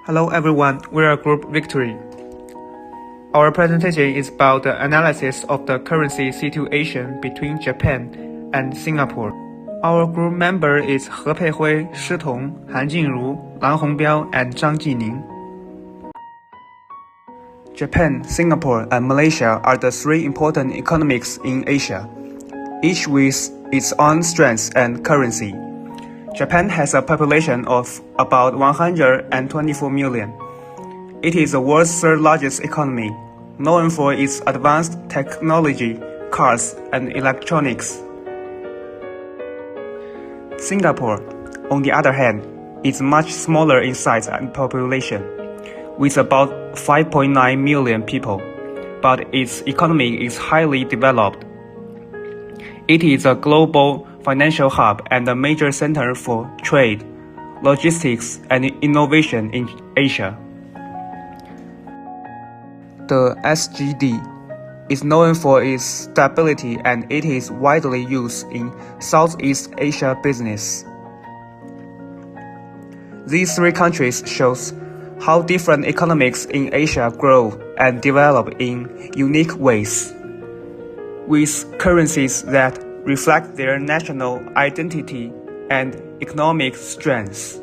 Hello everyone, we are Group Victory. Our presentation is about the analysis of the currency situation between Japan and Singapore. Our group member is He Peihui, Shi Tong, Han Jinru, Lan Hongbiao, and Zhang Jining. Japan, Singapore, and Malaysia are the three important economies in Asia, each with its own strengths and currency. Japan has a population of about 124 million. It is the world's third largest economy, known for its advanced technology, cars, and electronics. Singapore, on the other hand, is much smaller in size and population, with about 5.9 million people, but its economy is highly developed. It is a global financial hub and a major center for trade, logistics, and innovation in Asia. The SGD is known for its stability and it is widely used in Southeast Asia business. These three countries shows how different economies in Asia grow and develop in unique ways, with currencies that reflect their national identity and economic strengths.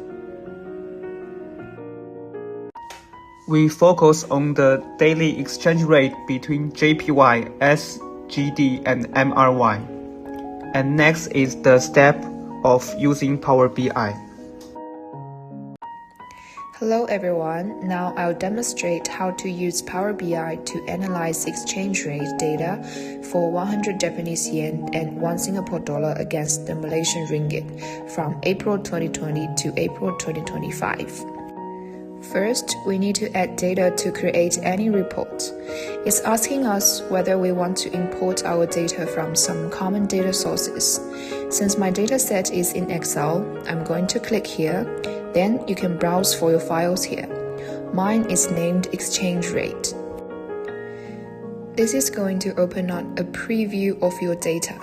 We focus on the daily exchange rate between JPY, SGD, and MRY. And next is the step of using Power BI. Hello everyone, now I'll demonstrate how to use Power BI to analyze exchange rate data for 100 Japanese yen and 1 Singapore dollar against the Malaysian ringgit from April 2020 to April 2025. First, we need to add data to create any report. It's asking us whether we want to import our data from some common data sources. Since my dataset is in Excel, I'm going to click here. Then you can browse for your files here. Mine is named exchange rate. This is going to open up a preview of your data.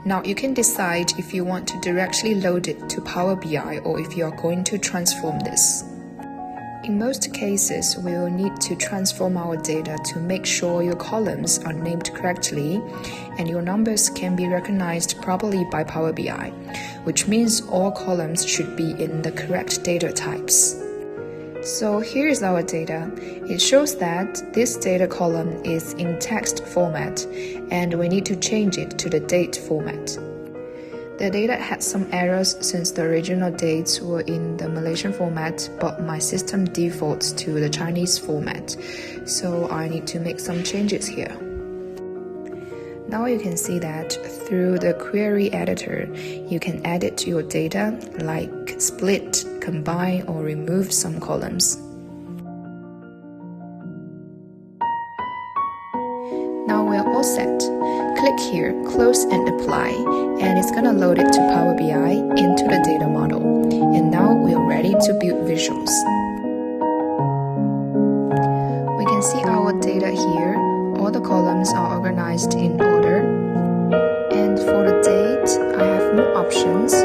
Now you can decide if you want to directly load it to Power BI or if you are going to transform this. In most cases, we will need to transform our data to make sure your columns are named correctly and your numbers can be recognized properly by Power BI, which means all columns should be in the correct data types. So here is our data. It shows that this data column is in text format and we need to change it to the date format. The data had some errors since the original dates were in the Malaysian format, but my system defaults to the Chinese format, so I need to make some changes here. Now you can see that through the query editor, you can edit your data like split, combine, or remove some columns. Now we're all set. Click here, close and apply, and it's gonna load it to Power BI into the data model. And now we're ready to build visuals. We can see our data here. All the columns are organized in order. And for the date, I have more options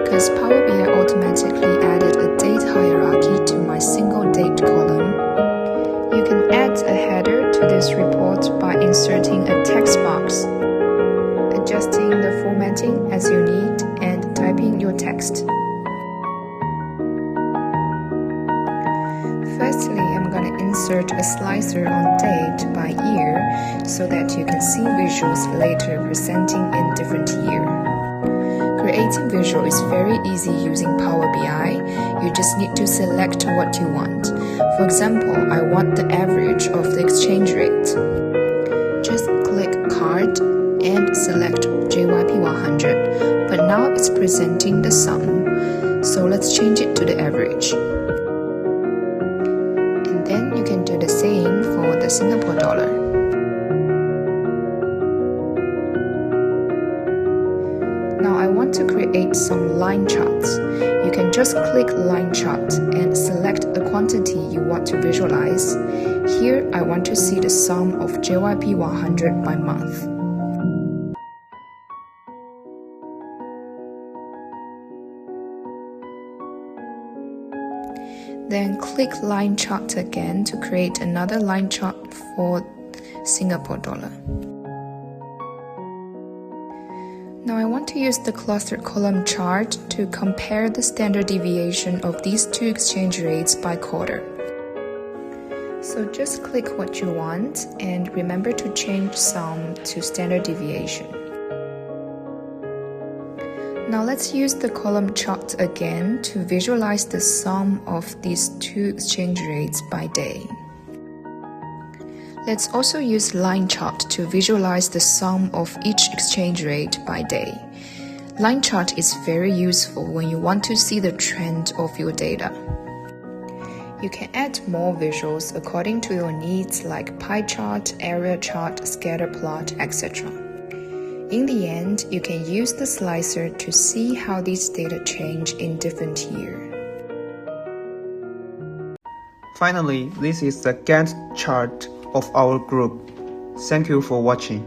because Power BI automatically added a date hierarchy to my single date column. You can add a header to this report by inserting a text box, adjusting the formatting as you need, and typing your text. Firstly, I'm going to insert a slicer on date by year so that you can see visuals later presenting in different year. Creating visual is very easy using Power BI. You just need to select what you want. For example, I want the average of the exchange rate. Just click Card and select JYP 100, but now it's presenting the sum. So let's change it to the average. And then you can do the same for the Singapore dollar. Now I want to create some line charts. You can just click line chart and select the quantity you want to visualize. Here I want to see the sum of JYP 100 by month. Then click line chart again to create another line chart for Singapore dollar. Now I want to use the clustered column chart to compare the standard deviation of these two exchange rates by quarter. So just click what you want and remember to change sum to standard deviation. Now let's use the column chart again to visualize the sum of these two exchange rates by day. Let's also use line chart to visualize the sum of each exchange rate by day. Line chart is very useful when you want to see the trend of your data. You can add more visuals according to your needs like pie chart, area chart, scatter plot, etc. In the end, you can use the slicer to see how these data change in different years. Finally, this is the Gantt chart of our group. Thank you for watching.